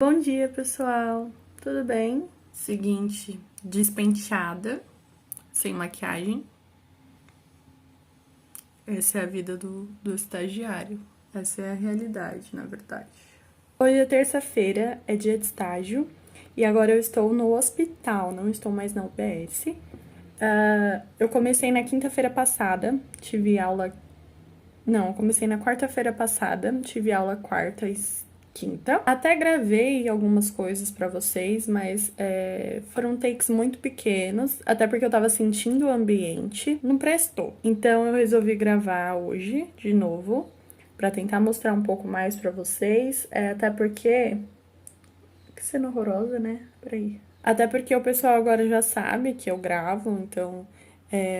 Bom dia, pessoal! Tudo bem? Seguinte, despenteada, sem maquiagem. Essa é a vida do estagiário. Essa é a realidade, na verdade. Hoje é terça-feira, é dia de estágio. E agora eu estou no hospital, não estou mais na UBS. Eu comecei na quinta-feira passada, tive aula... Não, eu comecei na quarta-feira passada, tive aula quarta e quinta. Até gravei algumas coisas pra vocês, mas foram takes muito pequenos, até porque eu tava sentindo o ambiente, não prestou. Então eu resolvi gravar hoje, de novo, pra tentar mostrar um pouco mais pra vocês, até porque... Que cena horrorosa, né? Peraí. Até porque o pessoal agora já sabe que eu gravo, então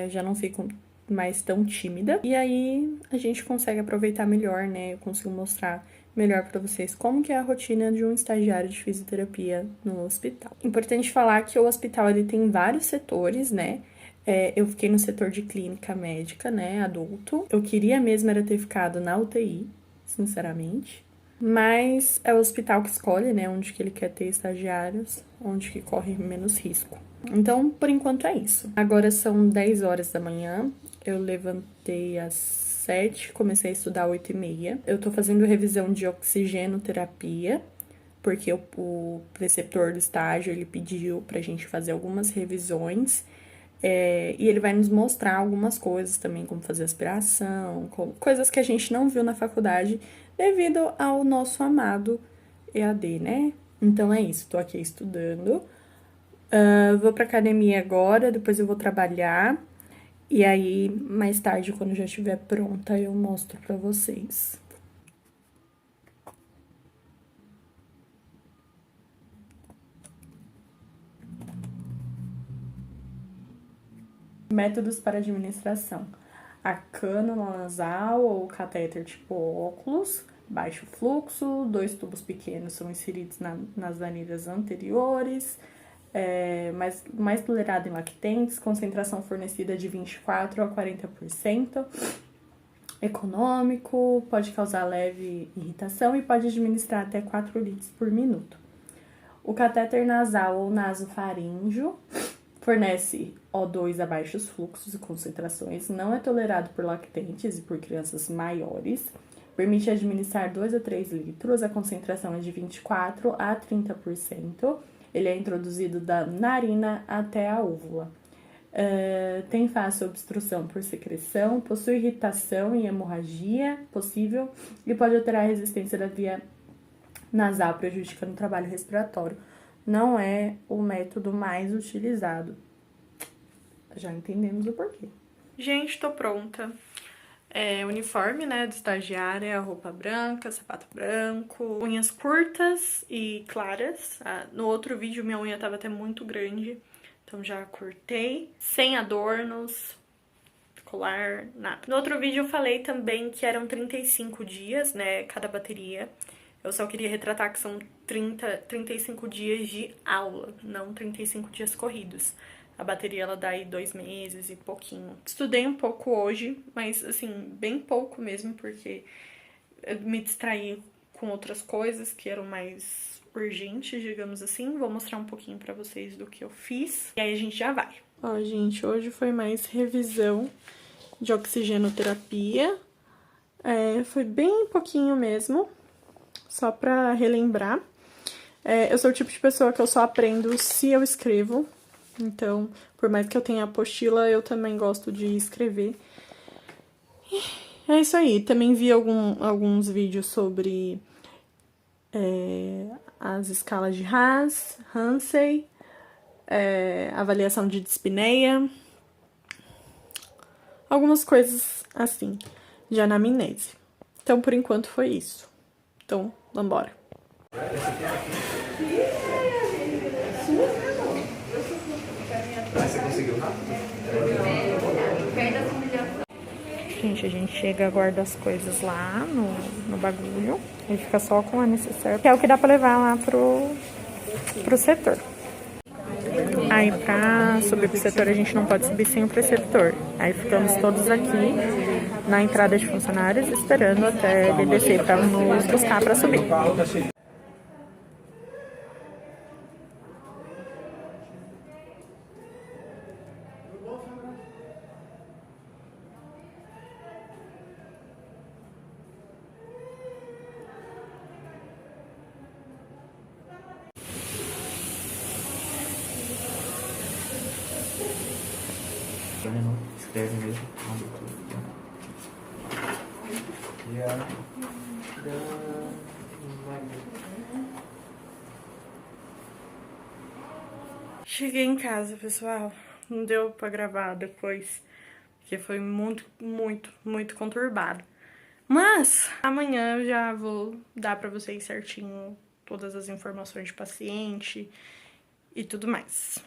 já não fico mais tão tímida. E aí a gente consegue aproveitar melhor, né? Eu consigo mostrar melhor pra vocês como que é a rotina de um estagiário de fisioterapia no hospital. Importante falar que o hospital ele tem vários setores, né? Eu fiquei no setor de clínica médica, né, adulto. Eu queria mesmo era ter ficado na UTI, sinceramente. Mas é o hospital que escolhe, né, onde que ele quer ter estagiários, onde que corre menos risco. Então, por enquanto é isso. Agora são 10 horas da manhã, eu levantei às 7, comecei a estudar às 8h30. Eu tô fazendo revisão de oxigenoterapia, porque o preceptor do estágio, ele pediu pra gente fazer algumas revisões, e ele vai nos mostrar algumas coisas também, como fazer aspiração, coisas que a gente não viu na faculdade, devido ao nosso amado EAD, né? Então é isso, tô aqui estudando. Vou pra academia agora, depois eu vou trabalhar. E aí, mais tarde, quando já estiver pronta, eu mostro pra vocês. Métodos para administração. A cânula nasal ou catéter tipo óculos, baixo fluxo, 2 tubos pequenos são inseridos nas anilhas anteriores, mais tolerado em lactentes, concentração fornecida de 24% a 40%, econômico, pode causar leve irritação e pode administrar até 4 litros por minuto. O catéter nasal ou nasofaríngeo fornece O2 a baixos fluxos e concentrações, não é tolerado por lactentes e por crianças maiores, permite administrar 2 a 3 litros, a concentração é de 24% a 30%, ele é introduzido da narina até a úvula. Tem fácil obstrução por secreção, possui irritação e hemorragia possível e pode alterar a resistência da via nasal, prejudicando o trabalho respiratório. Não é o método mais utilizado. Já entendemos o porquê. Gente, tô pronta. Uniforme, né, do estagiário, a roupa branca, sapato branco, unhas curtas e claras. No outro vídeo minha unha tava até muito grande, então já cortei. Sem adornos, colar, nada. No outro vídeo eu falei também que eram 35 dias, né, cada bateria. Eu só queria retratar que são 35 dias de aula, não 35 dias corridos. A bateria, ela dá aí 2 meses e pouquinho. Estudei um pouco hoje, mas, assim, bem pouco mesmo, porque eu me distraí com outras coisas que eram mais urgentes, digamos assim. Vou mostrar um pouquinho pra vocês do que eu fiz. E aí a gente já vai. Ó, gente, hoje foi mais revisão de oxigenoterapia. Foi bem pouquinho mesmo. Só pra relembrar. Eu sou o tipo de pessoa que eu só aprendo se eu escrevo. Então, por mais que eu tenha apostila, eu também gosto de escrever. É isso aí. Também vi alguns vídeos sobre as escalas de Haas, Hansen, avaliação de dispneia. Algumas coisas assim, de anamnese. Então, por enquanto, foi isso. Então, vambora. Você conseguiu rápido? Gente, a gente chega, guarda as coisas lá no bagulho. E fica só com a necessaire, que é o que dá pra levar lá pro setor. Aí pra subir pro setor a gente não pode subir sem o preceptor. Aí ficamos todos aqui na entrada de funcionários esperando até ele descer pra nos buscar pra subir. escreve mesmo quando tudo. Cheguei em casa, pessoal. Não deu pra gravar depois, porque foi muito conturbado. Mas amanhã eu já vou dar pra vocês certinho todas as informações de paciente e tudo mais.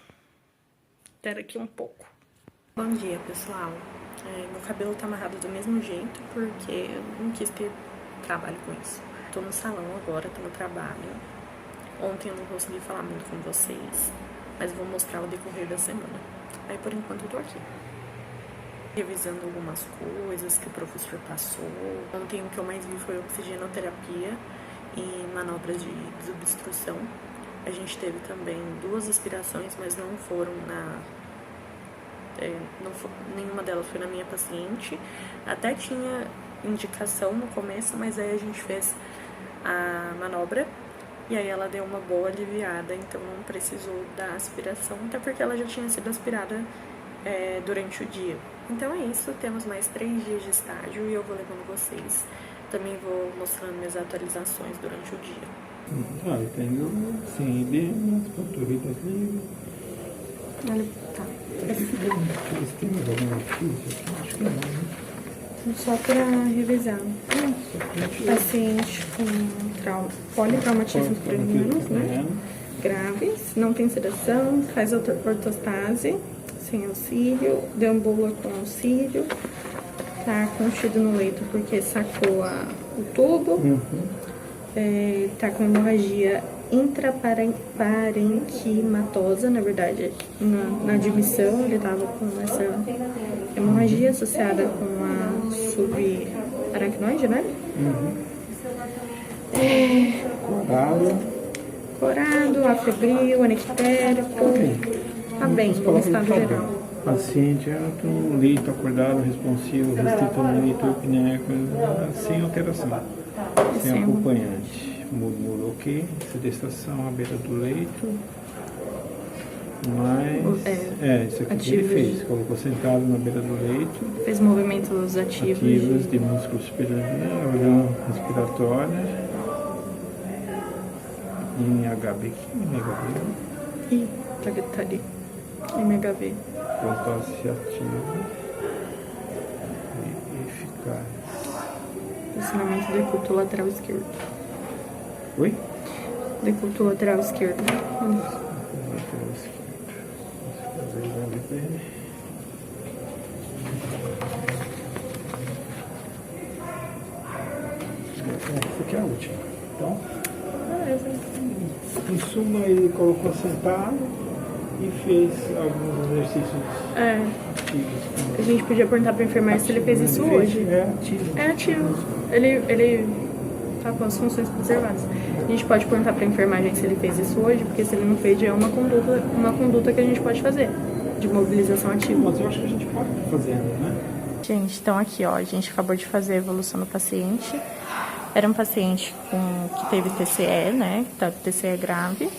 Espera aqui um pouco. Bom dia, pessoal. Meu cabelo tá amarrado do mesmo jeito porque eu não quis ter trabalho com isso. Tô no salão agora, tô no trabalho. Ontem eu não consegui falar muito com vocês, mas vou mostrar o decorrer da semana. Aí por enquanto eu tô aqui, revisando algumas coisas que o professor passou. Ontem o que eu mais vi foi oxigenoterapia e manobras de desobstrução. A gente teve também 2 aspirações, mas não foram nenhuma delas foi na minha paciente. Até tinha indicação no começo, mas aí a gente fez a manobra e aí ela deu uma boa aliviada, então não precisou da aspiração, até porque ela já tinha sido aspirada durante o dia. Então é isso, temos mais 3 dias de estágio e eu vou levando vocês. Também vou mostrando minhas atualizações durante o dia. Eu tenho, sim, edema, panturrilhas livres. Olha, tá. Eles têm mais alguma notícia? Acho que não, né? Só para revisar. Paciente com politraumatismos cranianos, né? Graves, não tem sedação, faz ortostase, sem auxílio, deambula com auxílio, tá contido no leito porque sacou o tubo, tá com hemorragia intraparenquimatosa, na verdade, na admissão ele tava com essa hemorragia associada com a subaracnoide, né? Corado, afebril, anictérico, tá bem, no estado geral. Paciente com um leito acordado, responsivo, restrito no leito epinéico, sem alteração, sem acompanhante. Murmurou ok, sedestação à beira do leito, mas isso aqui que ele fez, colocou sentado na beira do leito, fez movimentos ativos de músculo superior, orgão respiratório, MHB aqui, MHB. Tá ali, MHB. Potássio ativo e eficaz. Posicionamento decúbito lateral esquerdo. Oi? Decúbito lateral esquerdo. Lateral esquerdo. Vamos fazer o LP. Essa aqui é a última. Então, em suma, ele colocou sentado e fez alguns exercícios ativos. A gente podia perguntar para enfermeira se ele fez isso hoje. É ativo. Ele tá com as funções preservadas. A gente pode perguntar para enfermagem se ele fez isso hoje, porque se ele não fez, já é uma conduta que a gente pode fazer, de mobilização ativa. Mas eu acho que a gente pode estar fazendo, né? Gente, então aqui, ó, a gente acabou de fazer a evolução do paciente. Era um paciente que teve TCE, né, que teve TCE grave.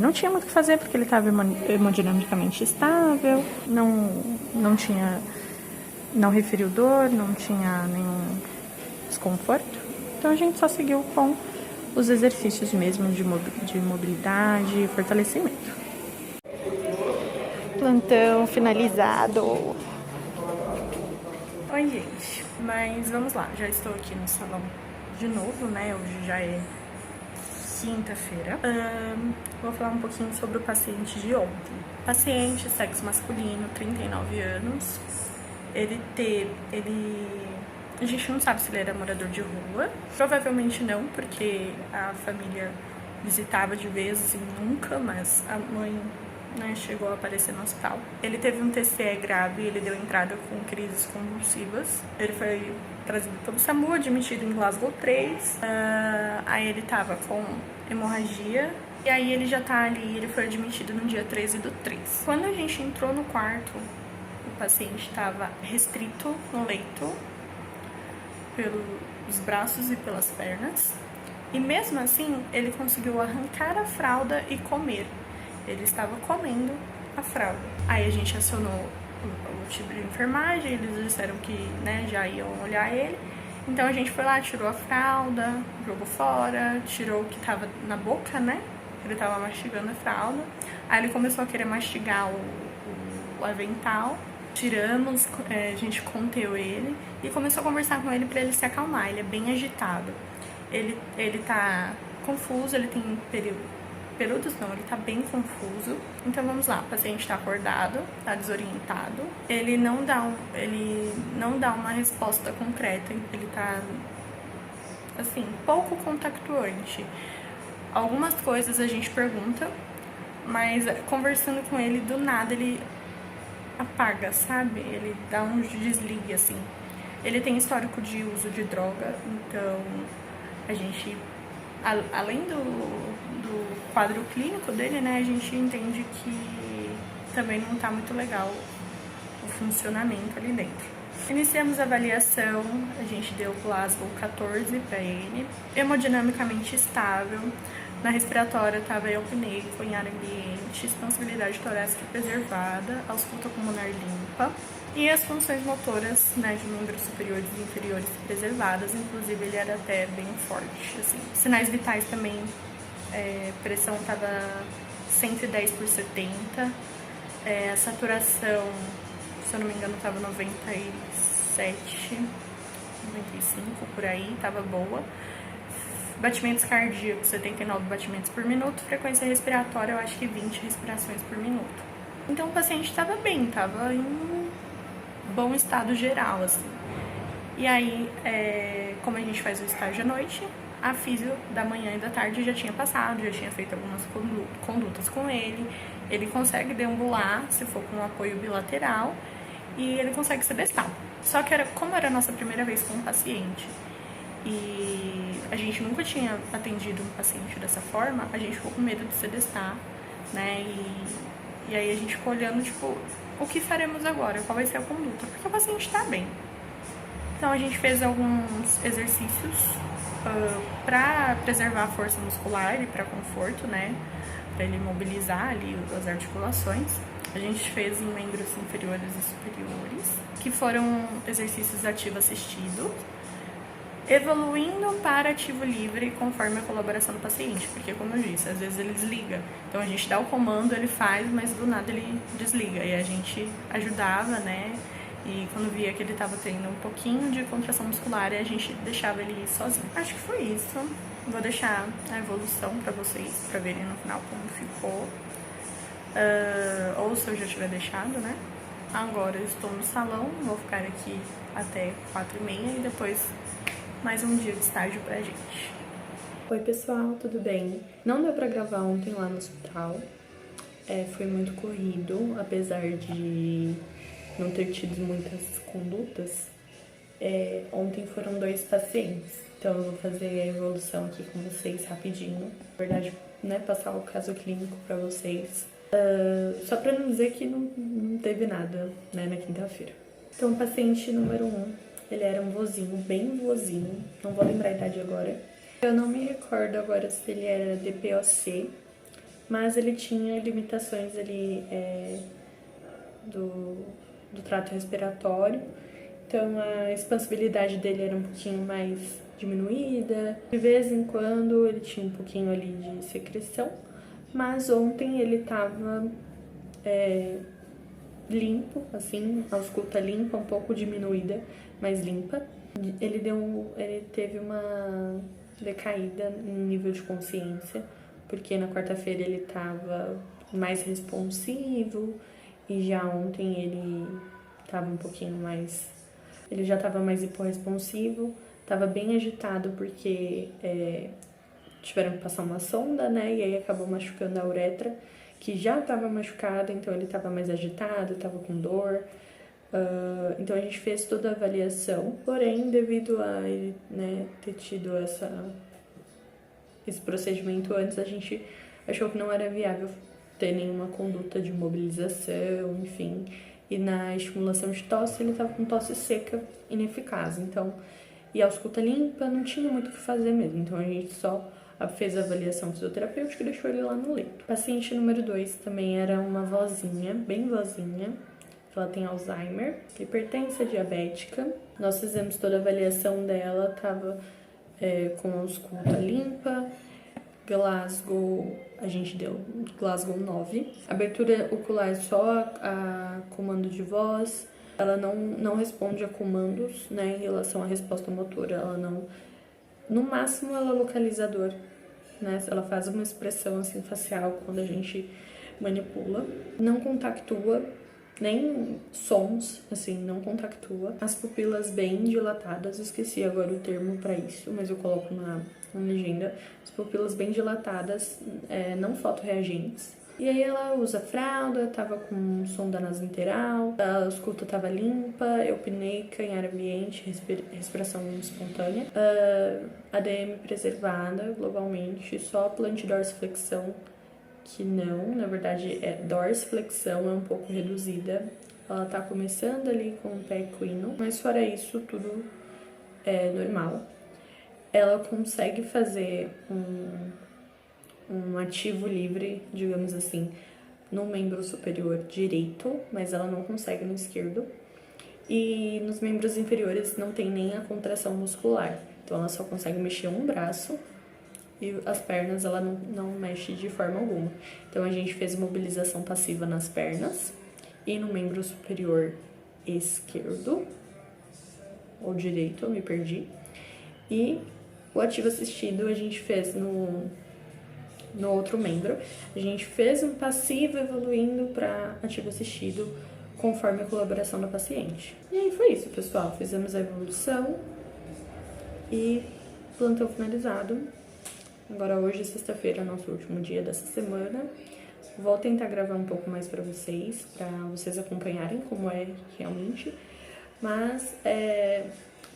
Não tinha muito o que fazer, porque ele estava hemodinamicamente estável, não referiu dor, não tinha nenhum desconforto. Então a gente só seguiu com os exercícios mesmo de mobilidade e fortalecimento. Plantão finalizado. Oi, gente. Mas vamos lá, já estou aqui no salão de novo, né? Hoje já é quinta-feira. Vou falar um pouquinho sobre o paciente de ontem. Paciente, sexo masculino, 39 anos. A gente não sabe se ele era morador de rua. Provavelmente não, porque a família visitava de vez em nunca, mas a mãe, né, chegou a aparecer no hospital. Ele teve um TCE grave, ele deu entrada com crises convulsivas. Ele foi trazido pelo SAMU, admitido em Glasgow 3. Aí ele tava com hemorragia. E aí ele já tá ali, ele foi admitido no dia 13/3. Quando a gente entrou no quarto, o paciente estava restrito no leito, pelos braços e pelas pernas. E mesmo assim, ele conseguiu arrancar a fralda e comer. Ele estava comendo a fralda. Aí a gente acionou o time de enfermagem, eles disseram que, né, já iam olhar ele. Então a gente foi lá, tirou a fralda, jogou fora, tirou o que tava na boca, né? Ele tava mastigando a fralda. Aí ele começou a querer mastigar o avental. Tiramos, a gente conteu ele e começou a conversar com ele pra ele se acalmar. Ele é bem agitado. Ele tá confuso, ele tem períodos não, ele tá bem confuso. Então vamos lá, o paciente tá acordado, tá desorientado. Ele não dá uma resposta concreta, ele tá, assim, pouco contactuante. Algumas coisas a gente pergunta, mas conversando com ele, do nada ele apaga, sabe? Ele dá um desligue, assim. Ele tem histórico de uso de droga, então a gente, além do quadro clínico dele, né, a gente entende que também não tá muito legal o funcionamento ali dentro. Iniciamos a avaliação, a gente deu Glasgow 14 para ele, hemodinamicamente estável, na respiratória estava eupneico em ar ambiente, expansibilidade torácica preservada, ausculta pulmonar limpa e as funções motoras, né, de membros superiores e inferiores preservadas, inclusive ele era até bem forte, assim. Sinais vitais também, pressão estava 110/70, a saturação, se eu não me engano, estava 97, 95 por aí, estava boa. Batimentos cardíacos, 79 batimentos por minuto. Frequência respiratória, eu acho que 20 respirações por minuto. Então o paciente estava bem, estava em um bom estado geral, assim. E aí, como a gente faz o estágio à noite, a físio da manhã e da tarde já tinha passado, já tinha feito algumas condutas com ele. Ele consegue deambular, se for com um apoio bilateral, e ele consegue sedestar. Só que como era a nossa primeira vez com um paciente, e a gente nunca tinha atendido um paciente dessa forma, a gente ficou com medo de sedestar, né? E aí a gente ficou olhando, tipo, o que faremos agora? Qual vai ser a conduta? Porque o paciente tá bem. Então a gente fez alguns exercícios para preservar a força muscular e para conforto, né? Para ele mobilizar ali as articulações. A gente fez em membros inferiores e superiores, que foram exercícios ativo assistido, evoluindo para ativo livre conforme a colaboração do paciente, porque como eu disse, às vezes ele desliga. Então a gente dá o comando, ele faz, mas do nada ele desliga. E a gente ajudava, né? E quando via que ele estava tendo um pouquinho de contração muscular, a gente deixava ele ir sozinho. Acho que foi isso. Vou deixar a evolução para vocês, para verem no final como ficou. Ou se eu já tiver deixado, né? Agora eu estou no salão, vou ficar aqui até 4h30 e depois mais um dia de estágio pra gente. Oi pessoal, tudo bem? Não deu pra gravar ontem lá no hospital, foi muito corrido, apesar de não ter tido muitas condutas. Ontem foram 2 pacientes, então eu vou fazer a evolução aqui com vocês rapidinho. Na verdade, né, passar o caso clínico pra vocês, só pra não dizer que não teve nada, né, na quinta-feira. Então, paciente número 1. Ele era um vozinho, bem vozinho, não vou lembrar a idade agora. Eu não me recordo agora se ele era DPOC, mas ele tinha limitações ali do trato respiratório. Então a expansibilidade dele era um pouquinho mais diminuída. De vez em quando ele tinha um pouquinho ali de secreção, mas ontem ele estava limpo, assim, a ausculta limpa, um pouco diminuída, mas limpa. Ele teve uma decaída em nível de consciência, porque na quarta-feira ele estava mais responsivo e já ontem ele estava um pouquinho mais... Ele já estava mais hiporresponsivo, estava bem agitado porque tiveram que passar uma sonda, né, e aí acabou machucando a uretra, que já estava machucada, então ele estava mais agitado, estava com dor. Então a gente fez toda a avaliação, porém, devido a ele, né, ter tido esse procedimento antes, a gente achou que não era viável ter nenhuma conduta de mobilização, enfim. E na estimulação de tosse, ele estava com tosse seca, ineficaz. Então, e a ausculta limpa, não tinha muito o que fazer mesmo. Então a gente só fez a avaliação fisioterapêutica e deixou ele lá no leito. Paciente número 2 também era uma vozinha, bem vozinha. ela tem Alzheimer, hipertensa, diabética. Nós fizemos toda a avaliação dela, tava com a ausculta limpa, Glasgow, a gente deu Glasgow 9. Abertura ocular só a comando de voz. Ela não responde a comandos, né, em relação à resposta motora. Ela não... No máximo, ela é localizador, né? Ela faz uma expressão assim facial quando a gente manipula. Não contactua, nem sons, assim, não contactua. As pupilas bem dilatadas, esqueci agora o termo para isso, mas eu coloco na legenda. As pupilas bem dilatadas, não fotorreagentes. E aí ela usa fralda, tava com sonda nasointeral, a ausculta tava limpa, eupneica em ar ambiente, respiração espontânea, ADM preservada globalmente, só plantidorsiflexão que não, na verdade dorsiflexão é um pouco reduzida. Ela tá começando ali com o pé equino, mas fora isso tudo é normal. Ela consegue fazer um ativo livre, digamos assim, no membro superior direito, mas ela não consegue no esquerdo. E nos membros inferiores não tem nem a contração muscular, então ela só consegue mexer um braço e as pernas ela não mexe de forma alguma. Então a gente fez mobilização passiva nas pernas e no membro superior esquerdo ou direito, eu me perdi. E o ativo assistido a gente fez no outro membro. A gente fez um passivo evoluindo para ativo assistido conforme a colaboração da paciente. E aí foi isso, pessoal. Fizemos a evolução e plantão finalizado. Agora hoje, sexta-feira, é nosso último dia dessa semana. Vou tentar gravar um pouco mais para vocês acompanharem como é realmente. Mas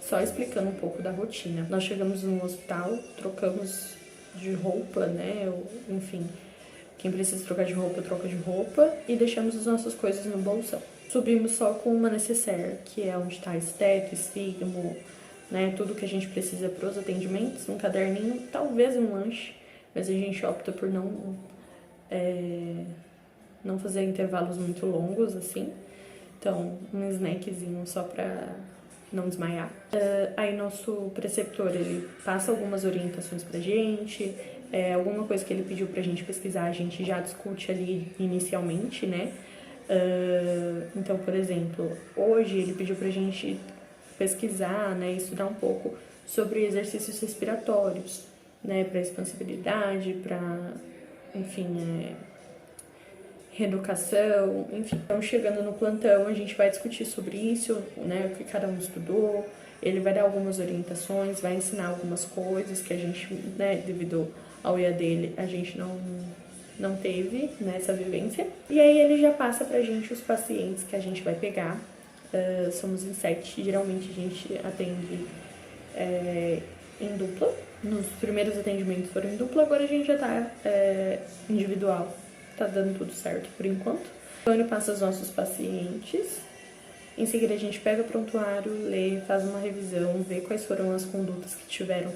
só explicando um pouco da rotina. Nós chegamos no hospital, trocamos de roupa, né? Enfim, quem precisa trocar de roupa, troca de roupa e deixamos as nossas coisas no bolsão. Subimos só com uma necessaire, que é onde está esteto, estigmo, né? Tudo que a gente precisa para os atendimentos, um caderninho, talvez um lanche, mas a gente opta por não fazer intervalos muito longos, assim. Então, um snackzinho só para não desmaiar. Aí nosso preceptor, ele passa algumas orientações pra gente, alguma coisa que ele pediu pra gente pesquisar, a gente já discute ali inicialmente, né? Então, por exemplo, hoje ele pediu pra gente pesquisar, né, estudar um pouco sobre exercícios respiratórios, né, pra expansibilidade, pra, enfim, reeducação, enfim. Então, chegando no plantão, a gente vai discutir sobre isso, né, o que cada um estudou, ele vai dar algumas orientações, vai ensinar algumas coisas que a gente, né, devido ao IA dele, a gente não teve, né, essa vivência. E aí ele já passa pra gente os pacientes que a gente vai pegar. Somos em 7, geralmente a gente atende em dupla. Nos primeiros atendimentos foram em dupla, agora a gente já tá individual. Tá dando tudo certo por enquanto. Então ele passa os nossos pacientes. Em seguida a gente pega o prontuário, lê, faz uma revisão, vê quais foram as condutas que tiveram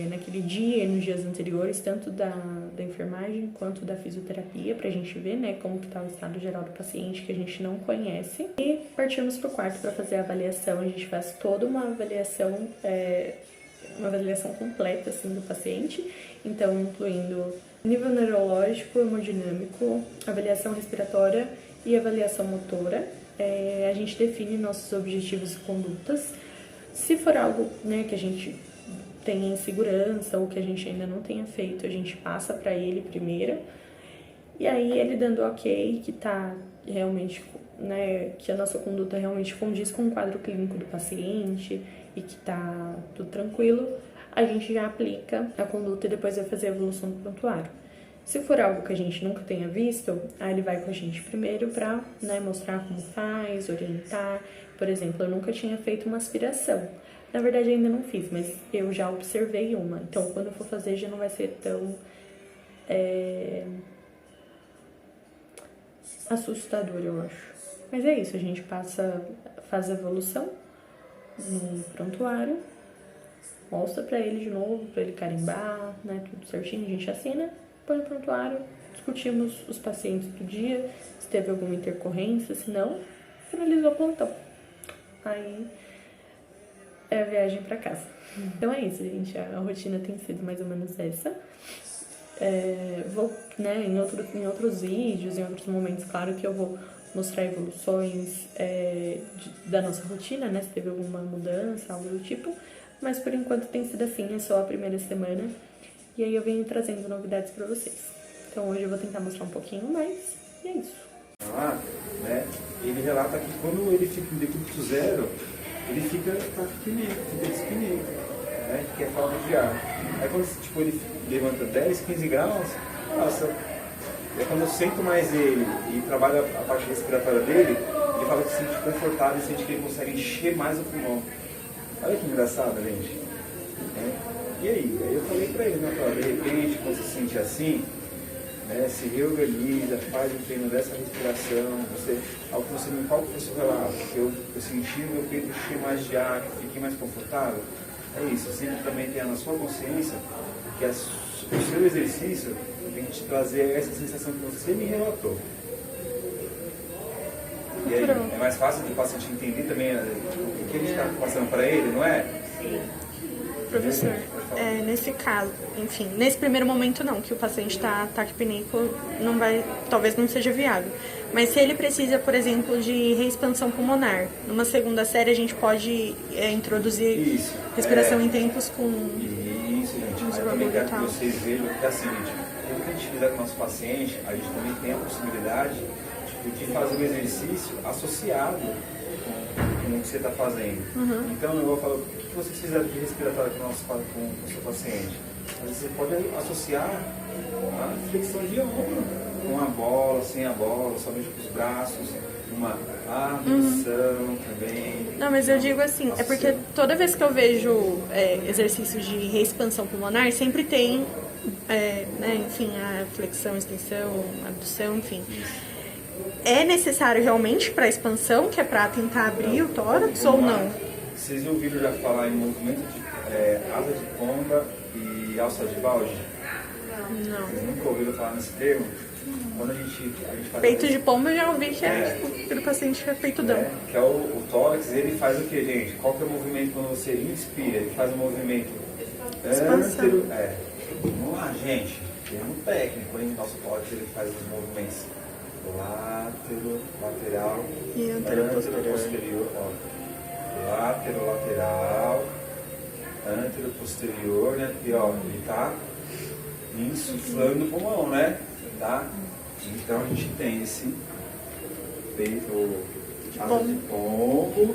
naquele dia e nos dias anteriores, tanto da enfermagem quanto da fisioterapia, pra gente ver, né, como que tá o estado geral do paciente, que a gente não conhece. E partimos pro quarto para fazer a avaliação. A gente faz toda uma avaliação completa, assim, do paciente. Então, incluindo nível neurológico, hemodinâmico, avaliação respiratória e avaliação motora. A gente define nossos objetivos e condutas. Se for algo, né, que a gente tenha insegurança ou que a gente ainda não tenha feito, a gente passa para ele primeiro. E aí ele dando ok, que tá realmente, né, que a nossa conduta realmente condiz com o quadro clínico do paciente e que tá tudo tranquilo, a gente já aplica a conduta e depois vai fazer a evolução do prontuário. Se for algo que a gente nunca tenha visto, aí ele vai com a gente primeiro pra, né, mostrar como faz, orientar. Por exemplo, eu nunca tinha feito uma aspiração. Na verdade, ainda não fiz, mas eu já observei uma. Então, quando eu for fazer, já não vai ser tão assustador, eu acho. Mas é isso, a gente faz a evolução no prontuário, mostra pra ele de novo, pra ele carimbar, né, tudo certinho, a gente assina, põe no prontuário discutimos os pacientes do dia, se teve alguma intercorrência, se não, finalizou o plantão. Aí é a viagem pra casa. Então é isso, gente. A rotina tem sido mais ou menos essa. Vou, né, em outros vídeos, em outros momentos, claro que eu vou mostrar evoluções da nossa rotina, né? Se teve alguma mudança, algo do tipo. Mas por enquanto tem sido assim, é só a primeira semana. E aí eu venho trazendo novidades pra vocês. Então hoje eu vou tentar mostrar um pouquinho mais. E é isso. Né, ele relata que quando ele fica em decúbito zero, ele fica dispneia, né, que é falta de ar. Aí quando tipo, ele levanta 10, 15 graus, nossa, é quando eu sento mais ele e trabalho a parte respiratória dele, ele fala que se sente confortável e sente que ele consegue encher mais o pulmão. Olha que engraçado, gente. E aí? Aí eu falei pra ele, né, de repente, quando você se sente assim, né, se reorganiza, faz um treino dessa respiração, qual que foi o seu relato? Eu senti o meu peito encher mais de ar, que fiquei mais confortável. É isso, sempre também tenha na sua consciência que o seu exercício tem que te trazer essa sensação que você me relatou. E aí, é mais fácil do paciente entender também o que a gente está passando para ele, não é? Sim. Professor, nesse caso, enfim, nesse primeiro momento não, que o paciente está taquipneico, talvez não seja viável. Mas se ele precisa, por exemplo, de reexpansão pulmonar, numa segunda série a gente pode introduzir respiração em tempos com... Isso, gente. Mas eu também quero que vocês vejam que é assim, gente, tudo que a gente fizer com o nosso paciente, a gente também tem a possibilidade de fazer um exercício associado com o que você está fazendo. Então eu vou falar, o que vocês fizeram de respiratório com o seu paciente? Você pode associar a flexão de ombro, com a bola, sem a bola, somente com os braços, uma abdução também. Não, mas eu digo assim, é porque toda vez que eu vejo exercícios de reexpansão pulmonar, sempre tem, né, enfim, a flexão, extensão, abdução, enfim. É necessário realmente para a expansão, que é para tentar abrir o tórax ou não? Vocês ouviram já falar em movimento de asa de pomba e alça de balde? Não. Vocês nunca ouviram falar nesse termo? Quando a gente faz peito de pomba eu já ouvi que aquele paciente é peitudão. Que é o tórax, ele faz o que, gente? Qual que é o movimento quando você inspira? Ele faz o movimento antero. Vamos lá, gente. Termo técnico, hein? Nosso tórax ele faz os movimentos látero, lateral e antero posterior. Látero, lateral, antero, posterior, né? E ó, ele tá insuflando o pulmão, né? Tá? Então a gente tem esse peito, asa de pombo,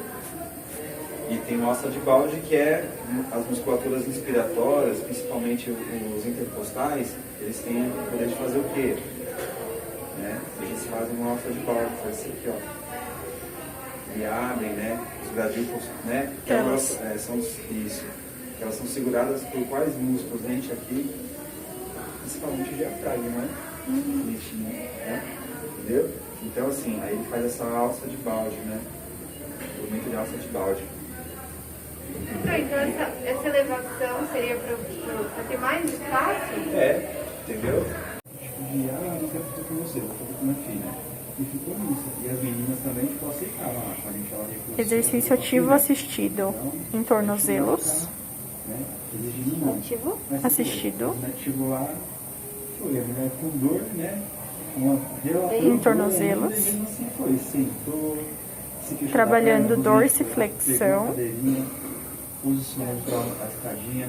e tem o alça de balde, que é as musculaturas inspiratórias, principalmente os intercostais, eles têm o poder de fazer o quê? Né? Eles fazem uma alça de balde, faz isso aqui, ó. E abrem, né? Os gradículos, né? Que elas são seguradas por quais músculos? Gente, aqui, principalmente o diafragma, né? Né? Entendeu? Então, assim, aí ele faz essa alça de balde, né? O movimento de alça de balde. Então essa elevação seria para ter mais espaço? Entendeu? Não quero fazer com você, vou fazer com minha filha. E ficou nisso. E as meninas também ficou aceitaram lá com a gente. Exercício ativo assistido em tornozelos. Ativo? Assistido. Ativo lá, foi a mulher com dor, né? Em tornozelos. Assim foi, sentou. Trabalhando dorsiflexão. Posicionou a escadinha,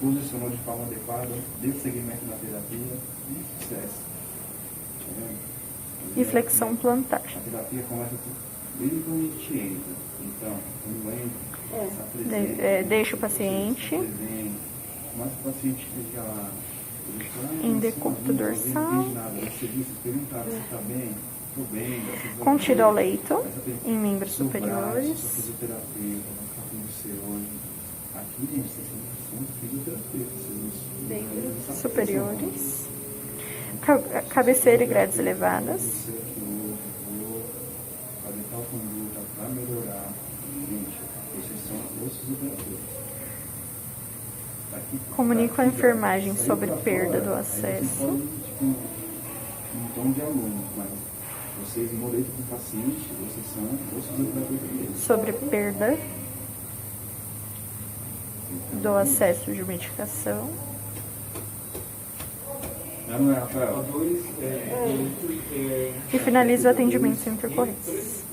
posicionou de forma adequada, deu seguimento na terapia e sucesso. E flexão plantar. A terapia começa desde quando a gente entra. Então, quando entra, deixa o paciente mas o paciente fica lá em decúbito dorsal, você perguntar se está bem, estou bem, contido ao leito, em membros superiores, aqui, gente, são fisioterapeutas, superiores, cabeceira e grades elevadas, para melhorar, gente, vocês são os fisioterapeutas. comunico à enfermagem sobre perda do acesso. em tom de aluno, mas vocês, em boleto com o paciente, vocês são os cuidadores dele. Sobre perda do acesso de medicação. Não é, Rafael? E finaliza o atendimento sem intercorrências.